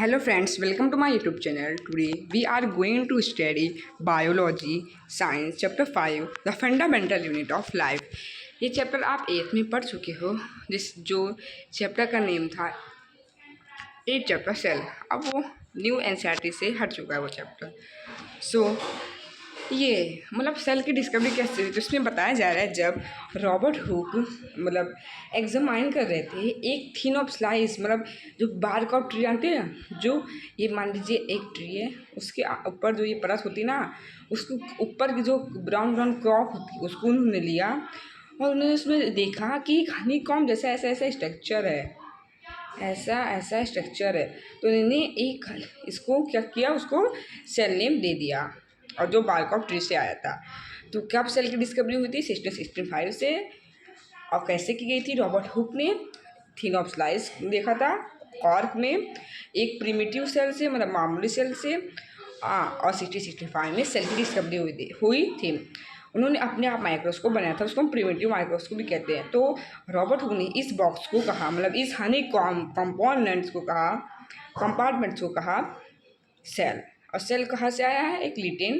Hello friends, welcome to my YouTube channel. Today we are going to study Biology Science Chapter 5 The Fundamental Unit of Life। ये chapter आप 8 में पढ़ चुके हो, जो chapter का नेम था 8 चैप्टर सेल। अब वो न्यू एनसीईआरटी से हट चुका है वो चैप्टर। ये मतलब सेल की डिस्कवरी कैसे हुई, तो इसमें बताया जा रहा है जब रॉबर्ट हुक एग्जामाइन कर रहे थे एक थिन ऑफ स्लाइस, जो बार्क ऑफ ट्री आते हैं, जो ये मान लीजिए एक ट्री है, उसके ऊपर जो ये परत होती ना, उसके ऊपर की जो ब्राउन ब्राउन क्रॉप होती है उसको उन्होंने लिया और उन्होंने उसमें देखा कि हनी कॉम्ब जैसा ऐसा ऐसा स्ट्रक्चर है, ऐसा स्ट्रक्चर है। तो उन्होंने एक इसको क्या किया, उसको सेल नेम दे दिया, और जो बार्क ऑफ ट्री से आया था। तो कब सेल की डिस्कवरी हुई थी? 1665 से। और कैसे की गई थी? रॉबर्ट हुक ने थिन ऑफ स्लाइस देखा था कॉर्क में एक प्रिमिटिव सेल से, मामूली सेल से। और 1665 में सेल की डिस्कवरी हुई थी। उन्होंने अपने आप माइक्रोस्कोप बनाया था, उसको हम प्रिमिटिव माइक्रोस्कोप भी कहते हैं। तो रॉबर्ट हुक ने इस बॉक्स को कहा, इस हनी कंपोनेंट्स को कहा, कंपार्टमेंट्स को कहा सेल। और सेल कहाँ से आया है? एक लिटिन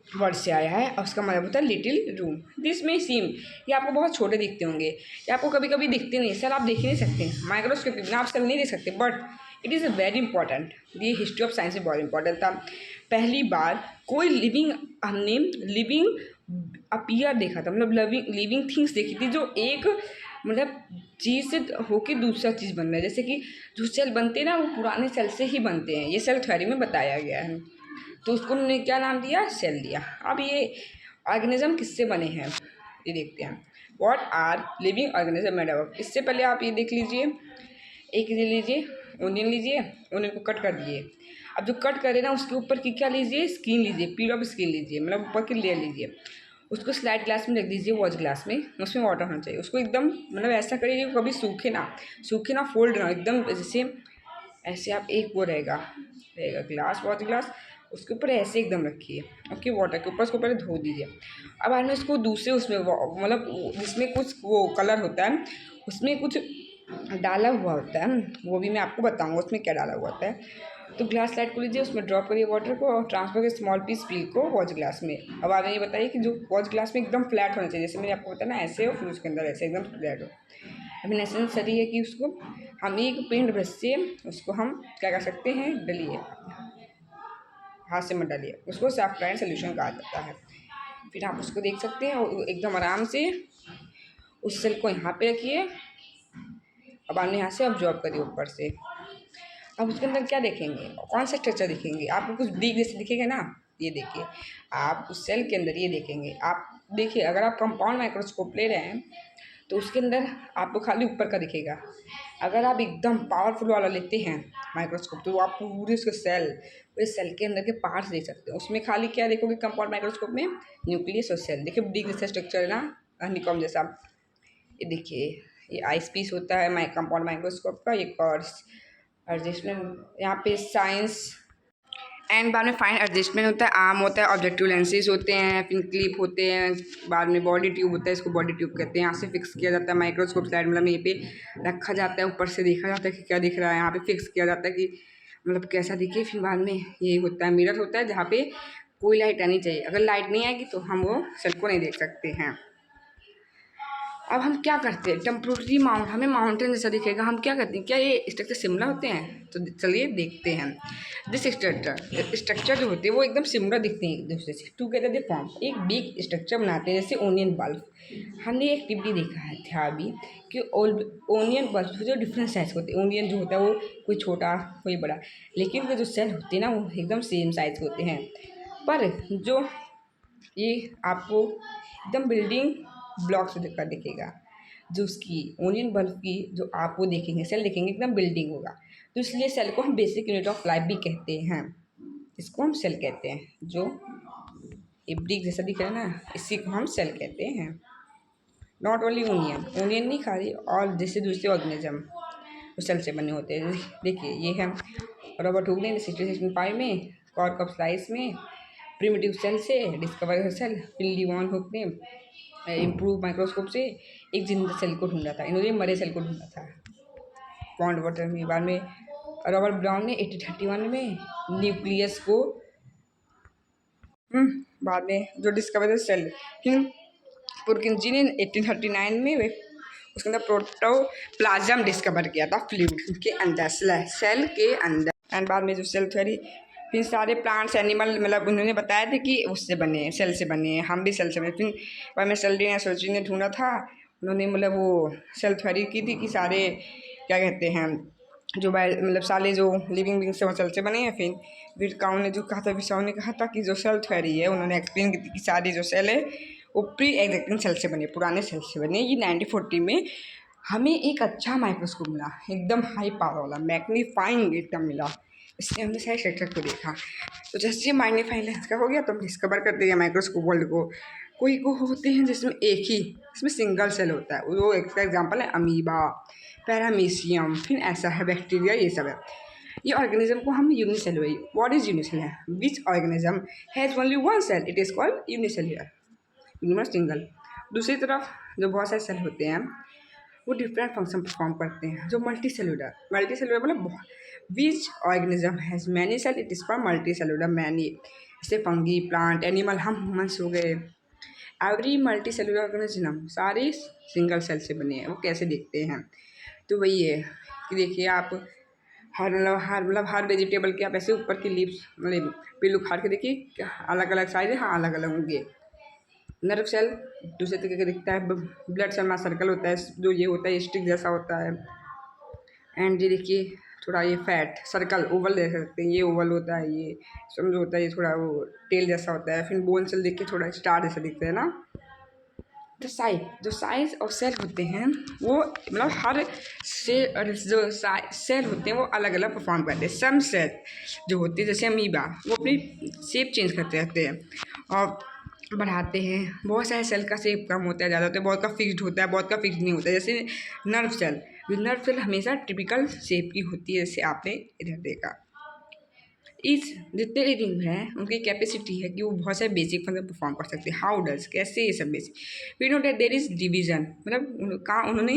वर्ड से आया है, और उसका मतलब होता है लिटिल रूम। दिस में सीम, ये आपको बहुत छोटे दिखते होंगे, ये आपको कभी कभी दिखते नहीं। सेल आप देख ही नहीं सकते, माइक्रोस्कोप के बिना आप सेल नहीं देख सकते, but it is very important. ये हिस्ट्री ऑफ साइंस में बहुत इंपॉर्टेंट था। पहली बार कोई हमने लिविंग अपीयर देखा था, लिविंग थिंग्स देखी थी, जो एक चीज़ से होके दूसरा चीज़ बन रहा है। जैसे कि जो सेल बनते हैं ना, वो पुराने सेल से ही बनते हैं, ये सेल थ्योरी में बताया गया है। तो उसको उन्होंने क्या नाम दिया? सेल दिया। अब ये ऑर्गेनिज्म किससे बने हैं ये देखते हैं। What are living organism made of? इससे पहले आप ये देख लीजिए, एक ये लीजिए, ओनियन लीजिए, ओनियन को कट कर दिए। अब जो कट करे ना, उसके ऊपर की क्या लीजिए? स्किन लीजिए, पील ऑफ स्किन लीजिए, ऊपर की लेयर लीजिए। उसको स्लाइड ग्लास में रख दीजिए, वॉच ग्लास में, उसमें वाटर होना चाहिए। उसको एकदम ऐसा करिए कि कभी सूखे ना, फोल्ड ना, एकदम जैसे ऐसे आप एक वो रहेगा ग्लास, वॉच ग्लास, उसके ऊपर ऐसे एकदम रखिए, ओके। वाटर के ऊपर उसको पहले धो दीजिए। अब बाद में इसको दूसरे उसमें जिसमें कुछ वो कलर होता है, उसमें कुछ डाला हुआ होता है, वो भी मैं आपको बताऊँगा उसमें क्या डाला हुआ होता है। तो ग्लास लाइट को लीजिए, उसमें ड्रॉप करिए वाटर को, और ट्रांसफर करिए स्मॉल पीस पील को वॉच ग्लास में। अब आप ये बताइए कि जो वॉच ग्लास में एकदम फ्लैट होना चाहिए, जैसे मैंने आपको बताया ना, ऐसे हो, फिर उसके अंदर ऐसे एकदम फ्लैट हो। अब नेसेसरी है कि उसको हम एक पेंट ब्रश से उसको हम क्या कर सकते हैं, डलिए, हाथ से मत डालिए, उसको सैफरान सोल्यूशन कहा जाता है। फिर आप उसको देख सकते हैं, और एकदम आराम से उस सेल को यहाँ पे रखिए। अब आपने यहाँ से ऑब्जॉर्व करिए ऊपर से। अब उसके अंदर क्या देखेंगे, कौन सा स्ट्रक्चर दिखेंगे आपको? कुछ ब्रिक जैसे दिखेगा ना, ये देखिए, आप उस सेल के अंदर ये देखेंगे। आप देखिए, अगर आप कंपाउंड माइक्रोस्कोप ले रहे हैं तो उसके अंदर आपको खाली ऊपर का दिखेगा। अगर आप एकदम पावरफुल वाला लेते हैं माइक्रोस्कोप, तो आप पूरे उसके पूरे सेल के अंदर के पार्ट्स देख सकते हैं। उसमें खाली क्या देखोगे कंपाउंड माइक्रोस्कोप में? न्यूक्लियस और सेल। देखिए ब्रिक जैसा स्ट्रक्चर है ना, हनीकॉम्ब जैसा। ये देखिए, ये आइस पीस होता है कंपाउंड माइक्रोस्कोप का। ये कॉर्ड्स एडजस्टमेंट, यहाँ पे साइंस एंड बाद में फाइन एडजस्टमेंट होता है, आर्म होता है, ऑब्जेक्टिव लेंसेज होते हैं, फिर क्लिप होते हैं, बाद में बॉडी ट्यूब होता है, इसको बॉडी ट्यूब कहते हैं। यहाँ से फिक्स किया जाता है माइक्रोस्कोप स्लाइड, यहीं पे रखा जाता है, ऊपर से देखा जाता है कि क्या दिख रहा है, यहाँ पे फिक्स किया जाता है कि कैसा दिखे। फिर बाद में ये होता है मिरर होता है, जहाँ पे कोई लाइट आनी चाहिए। अगर लाइट नहीं आएगी तो हम वो सेल को नहीं देख सकते हैं। अब हम क्या करते हैं, टेम्प्रोरी हमें माउंटेन जैसा दिखेगा, हम क्या करते हैं, क्या ये स्ट्रक्चर सिमिलर होते हैं? तो चलिए देखते हैं। दिस स्ट्रक्चर जो होते हैं वो एकदम सिमिलर दिखते हैं एक दूसरे से, टुगेदर दे फॉर्म एक बिग स्ट्रक्चर बनाते हैं, जैसे ओनियन बल्ब। हमने एक टिप भी देखा है था अभी कि ओनियन बल्ब जो डिफरेंट साइज होते हैं, ओनियन जो होता है वो कोई छोटा कोई बड़ा, लेकिन जो सेल होते हैं ना, वो एकदम सेम साइज के होते हैं। पर जो ये आपको एकदम बिल्डिंग ब्लॉक से दिखेगा, जो उसकी ओनियन बल्ब की जो आप वो देखेंगे, सेल देखेंगे, एकदम बिल्डिंग होगा। तो इसलिए सेल को हम बेसिक यूनिट ऑफ लाइफ भी कहते हैं, इसको हम सेल कहते हैं। जो ये ब्रिक जैसा दिख रहा है ना, इसी को हम सेल कहते हैं। नॉट ओनली ओनियन नहीं खा रही, और जैसे दूसरे ऑर्गेनिज्म वो सेल से बने होते हैं। देखिए ये है रॉबर्ट हुक ने 1665 में कॉर्क ऑफ स्लाइस में प्रिमिटिव सेल से डिस्कवर सेल। फिर लीवॉन हुक ने इम्प्रूव माइक्रोस्कोप से एक जिंदा सेल को ढूंढा था, इन्होंने मरे सेल को ढूंढा था पॉन्ड वाटर में। बाद में रॉबर्ट ब्राउन ने 1831 में न्यूक्लियस को बाद में जो डिस्कवर सेल, फिर पुरकिंजी ने 1839 में वे उसके अंदर प्रोटोप्लाज्म डिस्कवर किया था फ्लूइड के अंदर, सेल के अंदर। एंड बाद में जो सेल थ्योरी, फिर सारे प्लांट्स एनिमल मतलब उन्होंने बताया था कि उससे बने हैं, सेल से बने हैं, हम भी सेल से बने। फिर बाद में सेल्डिन या सोची ने ढूंढा था, उन्होंने मतलब वो सेल थ्योरी की थी कि सारे क्या कहते हैं जो मतलब सारे जो लिविंग बींग्स हैं वो सेल से बने हैं। फिर विरकाउ ने जो कहा था, विसाउ ने कहा था कि जो सेल थ्योरी है उन्होंने एक्सप्लेन की थी कि सारी जो सेल है वो प्री एग्जिस्टिंग सेल से बने, पुराने सेल से बने। ये 1940 में हमें एक अच्छा माइक्रोस्कोप मिला, एकदम हाई पावर वाला मैग्नीफाइंग एकदम मिला, इसलिए हमने सारे स्ट्रक्चर को देखा। तो जैसे मैग्नीफाइंग लेंस का हो गया तो हम डिस्कवर करते हैं माइक्रोस्कोप वर्ल्ड को। कोई को होते हैं जिसमें एक ही, इसमें सिंगल सेल होता है, वो एक एग्जाम्पल है अमीबा, पैरामीशियम, फिर ऐसा है बैक्टीरिया, ये सब है। ये ऑर्गेनिज्म को हम unicellular, what is unicellular, which organism has only one cell, it is called unicellular, universe single. दूसरी तरफ जो बहुत सारे सेल होते हैं वो डिफरेंट फंक्शन परफॉर्म करते हैं। जो मल्टी सेलुलर मतलब which organism has many cell, it is called multicellular, many. जैसे फंगी, प्लांट, एनिमल, हम ह्यूमन्स हो गए, एवरी मल्टी सेलुलर ऑर्गेनिज्म सारे सिंगल सेल से बने हैं। वो कैसे दिखते हैं तो वही है कि देखिए आप मतलब हर वेजिटेबल के आप ऐसे ऊपर की लीव्स मतलब पेड़ उखाड़ के देखिए, अलग अलग साइज है, हाँ अलग अलग होंगे। नर्व सेल दूसरे तरीके का दिखता है, ब्लड सेल में सर्कल होता है, जो ये होता है स्टिक जैसा होता है। एंड ये देखिए थोड़ा ये फैट सर्कल ओवल देख सकते हैं, ये ओवल होता है, ये समझो होता है, ये थोड़ा वो टेल जैसा होता है। फिर बोन सेल देखिए थोड़ा स्टार जैसा दिखता है ना। तो जो साइज और सेल होते हैं वो मतलब हर से जो सेल होते हैं वो अलग अलग परफॉर्म करते हैं। सम सेल जो होती है जैसे अमीबा, वो अपनी शेप चेंज करते रहते हैं और बढ़ाते हैं। बहुत सारे सेल का शेप कम होता है, ज़्यादा होता है, बहुत का फिक्स्ड होता है, बहुत का फिक्स्ड नहीं होता है। जैसे नर्व सेल हमेशा टिपिकल शेप की होती है, जैसे आपने इधर देखा। इस जितने लिविंग हैं उनकी कैपेसिटी है कि वो बहुत सारे बेसिक फंक्शन परफॉर्म कर सकते हैं। हाउ डज, कैसे ये सब basic, we know that there is division, मतलब काम उन्होंने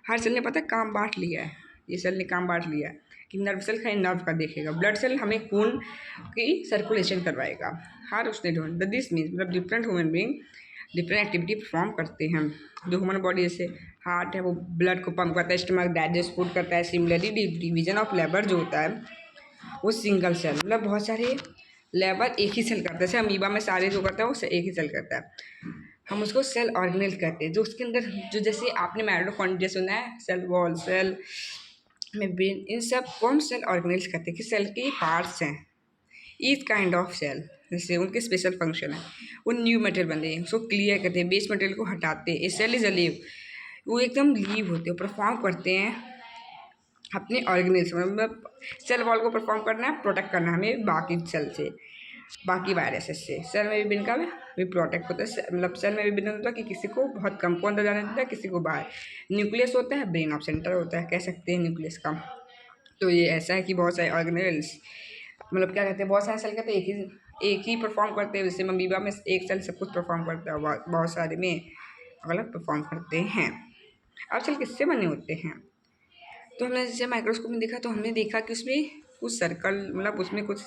हर सेल ने पता काम बांट लिया है, ये सेल ने काम बांट लिया है कि नर्व सेल खाली नर्व का देखेगा, ब्लड सेल हमें खून की सर्कुलेशन करवाएगा। हर उसने ढूंढ दिस मीन्स मतलब different human being different activity perform करते हैं। जो ह्यूमन बॉडी जैसे हार्ट है वो ब्लड को पंप करता है, स्टमक डाइजेस्ट फूड करता है। सिमिलरली डिवीजन ऑफ लेबर जो होता है वो सिंगल सेल मतलब बहुत सारे लेबर एक ही सेल करता है। जैसे अमीबा में सारे जो करता है वो एक ही सेल करता है, हम उसको सेल ऑर्गेनेल कहते हैं। जो उसके अंदर जो जैसे आपने माइटोकॉन्ड्रिया सुना है, सेल वॉल, सेल मेम्ब्रेन, इन सब को हम सेल ऑर्गेनेल्स कहते हैं कि सेल के पार्ट्स हैं। ईच काइंड ऑफ सेल जैसे उनके स्पेशल फंक्शन है, वो न्यू मटेरियल बनते हैं, उसको क्लियर करते हैं, बेस मटेरियल को हटाते हैं। ए सेल इज अ लीव, वो एकदम लीव होते हैं, परफॉर्म करते हैं अपने ऑर्गेनिज्म मतलब सेल वॉल को परफॉर्म करना है, प्रोटेक्ट करना है हमें बाकी सेल से, बाकी वायरसेस से। सेल में विभिन्न का भी प्रोटेक्ट होता है, मतलब सेल में विभिन्न होता है कि किसी को बहुत कम को अंदर जाने देता है, किसी को बाहर। न्यूक्लियस होता है, ब्रेन ऑफ सेंटर होता है, कह सकते हैं न्यूक्लियस का। तो ये ऐसा है कि बहुत सारे ऑर्गेनेल्स मतलब क्या कहते हैं, बहुत सारे सेल कहते हैं एक ही परफॉर्म करते हैं। जैसे अमीबा में एक सेल सब कुछ परफॉर्म करता है, बहुत सारे में अलग परफॉर्म करते हैं। अब सेल किससे बने होते हैं तो हमने जैसे माइक्रोस्कोप में देखा तो हमने देखा कि उसमें कुछ सर्कल मतलब उसमें कुछ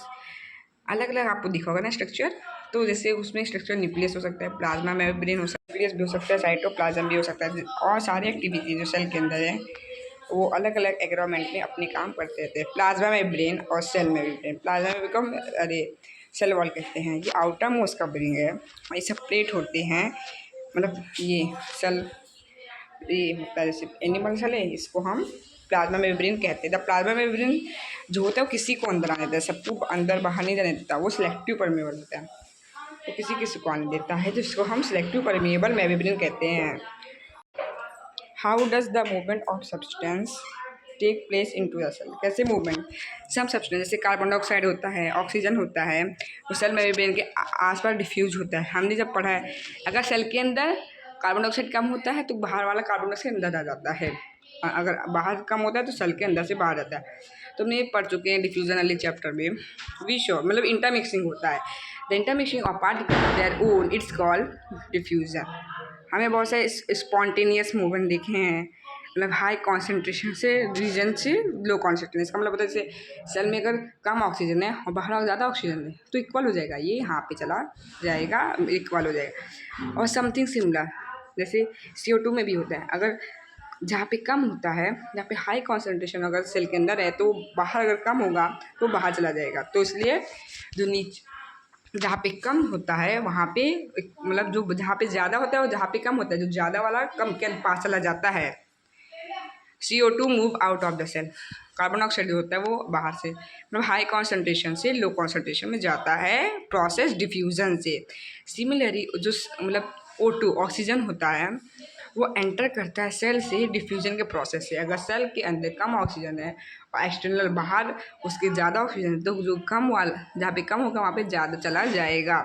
अलग अलग आपको दिखा होगा ना स्ट्रक्चर। तो जैसे उसमें स्ट्रक्चर न्यूक्लियस हो सकता है, प्लाज्मा मेम्ब्रेन हो सकता है, न्यूक्लियस भी हो सकता है, साइटोप्लाज्म भी हो सकता है, और सारी एक्टिविटी जो सेल के अंदर है वो अलग अलग एनवायरनमेंट में अपने काम करते रहते हैं। प्लाज्मा मेम्ब्रेन और cell membrane, plasma membrane cell wall कहते हैं, ये आउटर मोस्ट कवरिंग है, ये सब प्लेट होते हैं। मतलब ये सेल ये होता है जैसे एनिमल सेल है, इसको हम प्लाज्मा मेम्ब्रेन कहते हैं। द प्लाज्मा मेम्ब्रेन जो होता है वो किसी को अंदर आने देता है, सबको अंदर बाहर नहीं जाने देता, वो सिलेक्टिव परमेबल होता है, वो किसी को आने देता है, जिसको हम सिलेक्टिव परमेबल मेम्ब्रेन कहते हैं। How does the movement of substance take place into the cell, कैसे मूवमेंट, सम सब्सटेंस जैसे कार्बन डाइऑक्साइड होता है, ऑक्सीजन होता है, वो सेल मेम्ब्रेन के आसपास डिफ्यूज होता है। हमने जब पढ़ा है अगर सेल के अंदर कार्बन डाइऑक्साइड कम होता है तो बाहर वाला कार्बन डाइऑक्साइड अंदर आ जाता है, अगर बाहर कम होता है तो सेल के अंदर से बाहर आता है। तो हमने पढ़ चुके हैं डिफ्यूजन वाले चैप्टर में। वी शो मतलब इंटरमिक्सिंग होता है, the intermixing of particles their own, it's called diffusion. हमें बहुत सारे स्पॉन्टेनियस मूवमेंट देखे हैं, मतलब हाई कॉन्सेंट्रेशन से रीजन से लो कॉन्सेंट्रेशन। इसका मतलब होता है जैसे सेल में अगर कम ऑक्सीजन है और बाहर ज़्यादा ऑक्सीजन है तो इक्वल हो जाएगा, ये यहाँ पे चला जाएगा, इक्वल हो जाएगा। और समथिंग सिमिलर जैसे CO2 में भी होता है, अगर जहाँ पे कम होता है, जहाँ पे हाई कॉन्सेंट्रेशन अगर सेल के अंदर है तो बाहर अगर कम होगा तो बाहर चला जाएगा। तो इसलिए जो नीचे जहाँ पे कम होता है वहाँ पे मतलब जो जहाँ पे ज़्यादा होता है और जहाँ पे कम होता है, जो ज़्यादा वाला कम के पास चला जाता है। CO2 move out of the cell, carbon dioxide जो होता है वो बाहर से मतलब हाई कॉन्सेंट्रेशन से लो कॉन्सेंट्रेशन में जाता है प्रोसेस डिफ्यूज़न से। सिमिलरली जो मतलब O2 ऑक्सीजन होता है वो एंटर करता है सेल से डिफ्यूज़न के प्रोसेस से। अगर सेल के अंदर कम ऑक्सीजन है और एक्सटर्नल बाहर उसके ज़्यादा ऑक्सीजन है तो जो कम वाला जहाँ पे कम होगा वहाँ पे ज़्यादा चला जाएगा।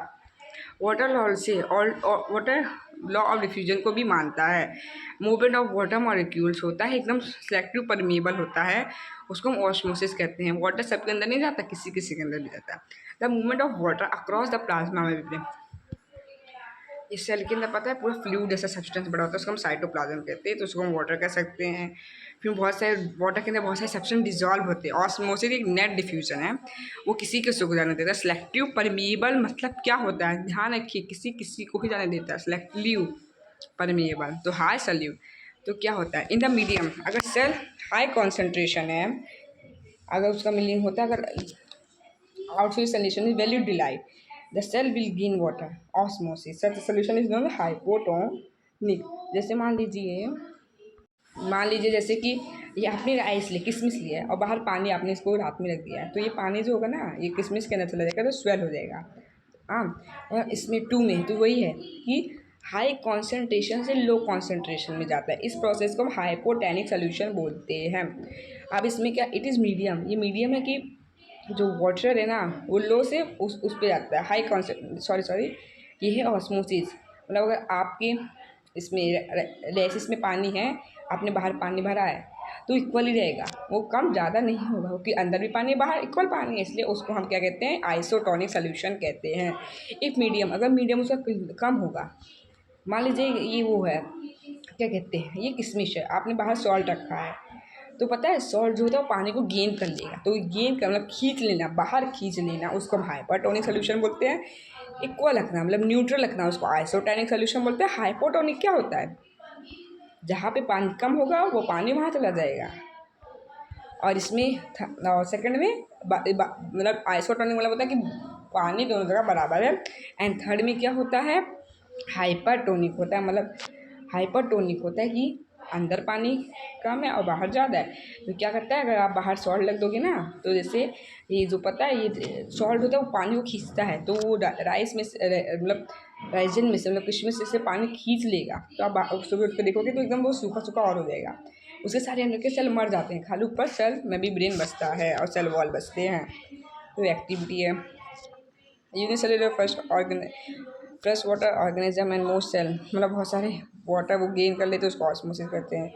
वाटर लॉ से वाटर लॉ ऑफ डिफ्यूजन को भी मानता है। मूवमेंट ऑफ वाटर मॉलिक्यूल्स होता है एकदम सेलेक्टिव परमिएबल होता है, उसको हम ऑस्मोसिस कहते हैं। वाटर सबके अंदर नहीं जाता, किसी किसी के अंदर भी जाता है। The movement of water across the plasma membrane, इस सेल के अंदर पता है पूरा फ्लूइड जैसा सब्सटेंस बड़ा होता है, उसको हम साइटोप्लाज्म कहते हैं, तो उसको हम वाटर कह सकते हैं। फिर बहुत सारे वाटर के अंदर बहुत सारे सब्सटेंस डिजॉल्व होते हैं। ऑस्मोसिस एक नेट डिफ्यूजन है, वो किसी किसी को जाने देता है। सेलेक्टिव परमिएबल मतलब क्या होता है, ध्यान रखिए, किसी किसी को ही जाने देता है। सेलेक्टिव परमिएबल तो हाई सल्यूट। तो क्या होता है इन द मीडियम, अगर सेल हाई कॉन्सेंट्रेशन है, अगर उसका मीनिंग होता है अगर outside solution is value delight the cell will gain water osmosis such solution is non hypotonic. जैसे मान लीजिए जैसे कि ये आपने राइस ली, किशमिश लिया है और बाहर पानी आपने इसको रात में रख दिया है, तो ये पानी जो होगा ना ये किशमिश के अंदर चला जाएगा तो स्वेल हो जाएगा। हाँ, और इसमें 2 में तो वही है कि हाई कॉन्सेंट्रेशन से लो कॉन्सेंट्रेशन में जाता है। इस प्रोसेस को हम हाइपोटेनिक सोल्यूशन बोलते हैं। अब इसमें क्या, इट इज़ मीडियम, ये मीडियम है कि जो वाटर है ना वो लो से उस पे जाता है हाई सॉरी ये है ऑस्मोसिस। मतलब अगर आपके इसमें रेसिस में पानी है, आपने बाहर पानी भरा है तो इक्वल ही रहेगा, वो कम ज़्यादा नहीं होगा क्योंकि अंदर भी पानी बाहर इक्वल पानी है, इसलिए उसको हम क्या कहते हैं, आइसोटोनिक सोल्यूशन कहते हैं। एक मीडियम, अगर मीडियम उसका कम होगा, मान लीजिए ये वो है क्या कहते हैं, ये किशमिश है, आपने बाहर सॉल्ट रखा है तो पता है सॉल्ट जो होता है वो पानी को गेन कर लेगा, तो गेन कर मतलब खींच लेना, बाहर खींच लेना, उसको हम हाइपरटोनिक सोल्यूशन बोलते हैं। इक्वल रखना मतलब न्यूट्रल रखना, उसको आइसोटोनिक सोल्यूशन बोलते हैं। हाइपोटोनिक क्या होता है, जहाँ पे पानी कम होगा वो पानी वहाँ चला जाएगा। और इसमें सेकंड में मतलब आइसोटोनिक मतलब होता है कि पानी दोनों जगह बराबर है। एंड थर्ड में क्या होता है, हाइपरटोनिक होता है। मतलब हाइपरटोनिक होता है कि अंदर पानी कम है और बाहर ज़्यादा है। तो क्या करता है, अगर आप बाहर सॉल्ट लग दोगे ना तो जैसे ये जो पता है ये सॉल्ट होता है वो पानी को खींचता है, तो वो राइस में मतलब राइजन में से मतलब किशमिश से पानी खींच लेगा, तो आप सुबह उठ कर देखोगे तो एकदम वो सूखा सूखा और हो जाएगा। उसके सारे अंदर के सेल मर जाते हैं, खाली ऊपर सेल में भी ब्रेन बचता है और सेल वॉल बचते हैं। तो एक्टिविटी है unicellular fresh water organism and most cell, मतलब बहुत सारे वाटर वो गेन कर लेते हैं, उसको ऑस्मोसिस कहते हैं।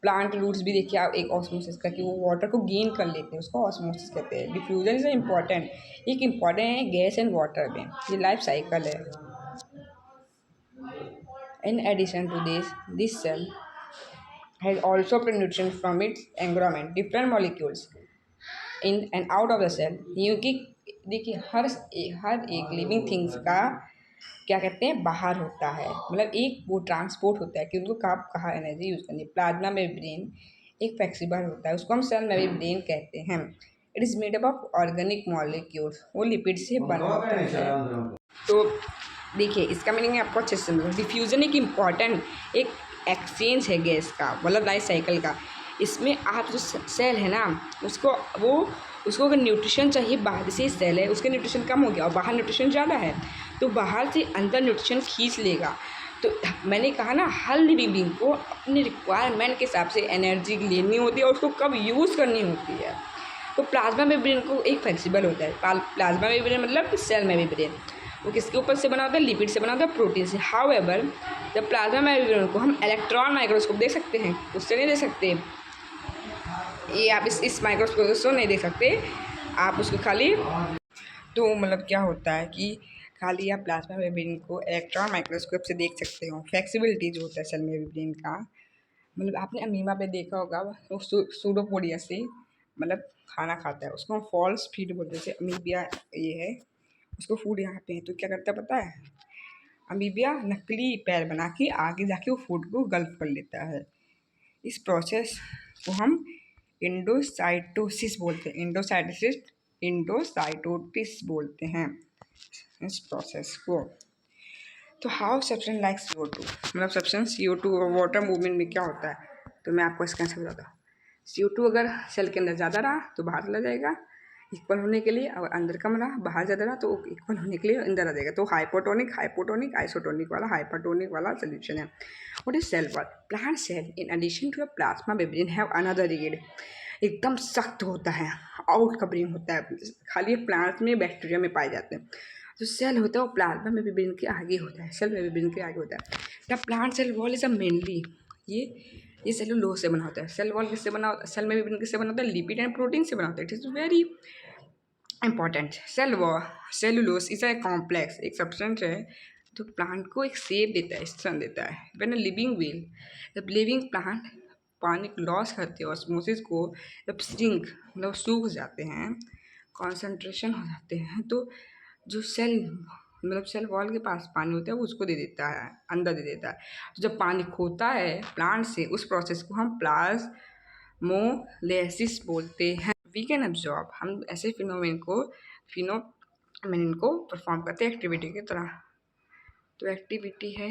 प्लांट रूट्स भी देखिए आप, एक ऑस्मोसिस का कि वो वाटर को गेन कर लेते हैं, उसको ऑस्मोसिस कहते हैं। डिफ्यूजन इज इम्पॉर्टेंट, एक इम्पॉर्टेंट है गैस एंड वाटर में, ये लाइफ साइकिल है। In addition to this cell has also obtained nutrition from its environment, different molecules in and out of the cell। क्योंकि देखिए हर एक लिविंग थिंग्स का क्या कहते हैं बाहर होता है, मतलब एक वो ट्रांसपोर्ट होता है कि उनको कहाँ एनर्जी यूज़ करनी है। प्लाज्मा मेम्ब्रेन एक फ्लेक्सिबल होता है, उसको हम सेल मेम्ब्रेन कहते हैं। It is made up of organic molecules, वो लिपिड से बना होता है। तो देखिए इसका मीनिंग आपको अच्छे से समझो। डिफ्यूज़न एक इम्पॉर्टेंट एक एक्सचेंज है गैस का, मतलब लाइफ साइकिल का। इसमें आप जो सेल है ना उसको अगर न्यूट्रिशन चाहिए, बाहर से सेल है उसके न्यूट्रिशन कम हो गया और बाहर न्यूट्रिशन ज़्यादा है तो बाहर से अंदर न्यूट्रिशन खींच लेगा। तो मैंने कहा ना हर लिविंग बीइंग को अपने रिक्वायरमेंट के हिसाब से एनर्जी लेनी होती है और उसको कब यूज़ करनी होती है। तो प्लाज्मा मेम्ब्रेन को एक फ्लेक्सिबल होता है, प्लाज्मा मेम्ब्रेन मतलब सेल मेम्ब्रेन, वो किसके ऊपर से बना होता है, लिपिड से बना होता है, प्रोटीन से। हाउएवर जब प्लाज्मा मेम्ब्रेन को हम इलेक्ट्रॉन माइक्रोस्कोप देख सकते हैं, उससे नहीं देख सकते, ये आप इस माइक्रोस्कोप से नहीं देख सकते, आप उसको खाली तो मतलब क्या होता है कि खाली आप प्लाज्मा मेम्ब्रेन को इलेक्ट्रॉन माइक्रोस्कोप से देख सकते हो। फ्लेक्सिबिलिटी जो होता है सेल मेम्ब्रेन का मतलब आपने अमीबा पे देखा होगा, वो सूडोपोडिया से मतलब खाना खाता है, उसको हम फॉल्स फीड बोलते हैं। जैसे अमीबिया ये है, उसको फूड यहाँ पे है, तो क्या करता है पता है, अमीबिया नकली पैर बना के आगे जाके वो फूड को गल्फ कर लेता है। इस प्रोसेस को हम इंडोसाइटोसिस बोलते हैं। इंडोसाइटोसिस बोलते हैं इस प्रोसेस को। तो हाउ सब्सटेंस लाइक CO2, मतलब सब्सटेंस CO2 और वाटर मूवमेंट में क्या होता है, तो मैं आपको इसका आंसर बताता हूँ। CO2 अगर सेल के अंदर ज़्यादा रहा तो बाहर चला जाएगा इक्वल होने के लिए, और अंदर कम रहा बाहर ज़्यादा रहा तो इक्वल होने के लिए अंदर आ जाएगा। तो हाइपोटोनिक आइसोटोनिक वाला सोल्यूशन है। What is cell wall? Plant cell in addition to a plasma membrane have another rigid, एकदम सख्त होता है, आउट कवरिंग होता है, खाली प्लांट में बैक्टीरिया में पाए जाते हैं। जो सेल होता है वो प्लाज्मा मेम्ब्रेन के आगे होता है, सेल मेम्ब्रेन के आगे होता है। The plant cell wall is a mainly ये सेलुलोज से बना होता है। सेल वॉल किससे बना होता है, सेल मेम्ब्रेन किससे बना होता है, लिपिड एंड प्रोटीन से बना होता है। It is very important. Cellulose is a complex, एक सब्सटेंस है जो प्लांट को एक शेप देता है, स्ट्रक्चर देता है। व्हेन अ लिविंग व्हील, जब लिविंग प्लांट पानी को लॉस करते हैं, ऑस्मोसिस को जब सिंक मतलब सूख जाते हैं, कॉन्सेंट्रेशन हो जाते हैं, तो जो सेल मतलब सेल वॉल के पास पानी होता है वो उसको दे देता है, अंदर दे देता है। तो जब पानी खोता है प्लांट से, उस प्रोसेस को हम प्लाज्मोलाइसिस बोलते हैं। वी कैन एब्जॉर्ब, हम ऐसे फिनोमेन को परफॉर्म करते हैं एक्टिविटी की तरह। तो एक्टिविटी है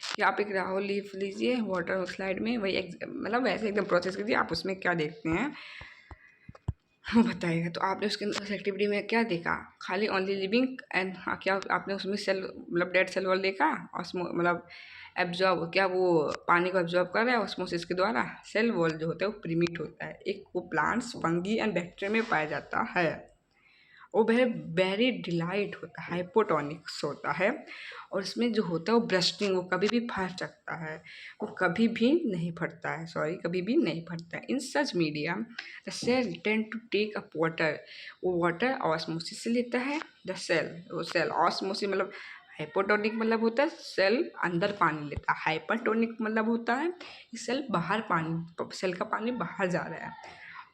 कि आप एक राहुल लीफ लीजिए वाटर स्लाइड में, वही मतलब वैसे एकदम प्रोसेस कीजिए। आप उसमें क्या देखते हैं वो बताइएगा। तो आपने उसके अंदर एक्टिविटी में क्या देखा, खाली ओनली लिविंग एंड क्या आपने उसमें सेल मतलब डेड सेल वॉल देखा, मतलब एब्जॉर्ब, क्या वो पानी को एब्जॉर्ब कर रहा है ऑस्मोसिस के द्वारा। सेल वॉल जो होता है वो प्रीमिट होता है, एक वो प्लांट्स फंगी एंड बैक्टीरिया में पाया जाता है। वो वेरी डिलाइट होता है, हाइपोटोनिक्स होता है, और इसमें जो होता है वो ब्रस्टिंग, वो कभी भी फट सकता है, वो कभी भी नहीं फटता है, कभी भी नहीं फटता है। In such medium the cell tend to take up water, वो वाटर ऑस्मोसिस से लेता है। द सेल, वो सेल ऑस्मोसिस मतलब हाइपोटोनिक मतलब होता है सेल अंदर पानी लेता है, हाइपरटोनिक मतलब होता है सेल बाहर पानी, सेल का पानी बाहर जा रहा है,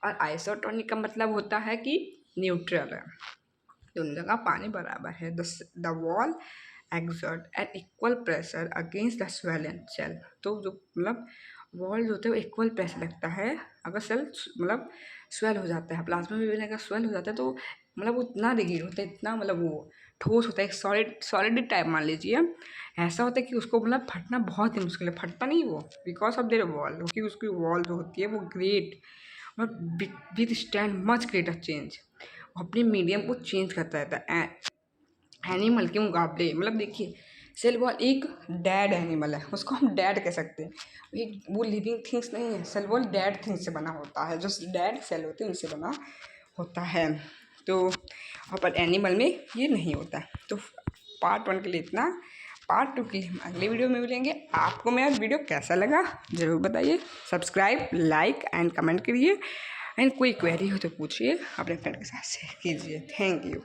और आइसोटोनिक का मतलब होता है कि न्यूट्रल है, दोनों जगह पानी बराबर है। The wall exert an equal pressure against the swollen cell, तो जो मतलब वॉल जो होता है वो इक्वल प्रेशर लगता है अगर सेल मतलब स्वेल हो जाता है। प्लाज्मा में अगर स्वेल हो जाता है तो मतलब वो इतना रिगिड होता है, इतना मतलब वो ठोस होता है, एक सॉलिड टाइप मान लीजिए। ऐसा होता है कि उसको मतलब फटना बहुत ही मुश्किल है, फटता नहीं वो बिकॉज ऑफ देयर वॉल, क्योंकि उसकी वॉल जो होती है वो ग्रेट मतलब with stand much greater change, अपने मीडियम को चेंज करता रहता है एनिमल के मुकाबले। मतलब देखिए सेल वॉल एक डेड एनिमल है, उसको हम डेड कह सकते हैं, एक वो लिविंग थिंग्स नहीं है। सेल वॉल डेड थिंग्स से बना होता है, जो डेड सेल होते हैं उनसे बना होता है। तो पर एनिमल में ये नहीं होता। तो पार्ट 1 के लिए इतना, पार्ट 2 के लिए हम अगले वीडियो में मिलेंगे। आपको मेरा वीडियो कैसा लगा ज़रूर बताइए, सब्सक्राइब लाइक एंड कमेंट करिए, एंड कोई क्वेरी हो तो पूछिए, अपने फ्रेंड के साथ शेयर कीजिए। Thank you.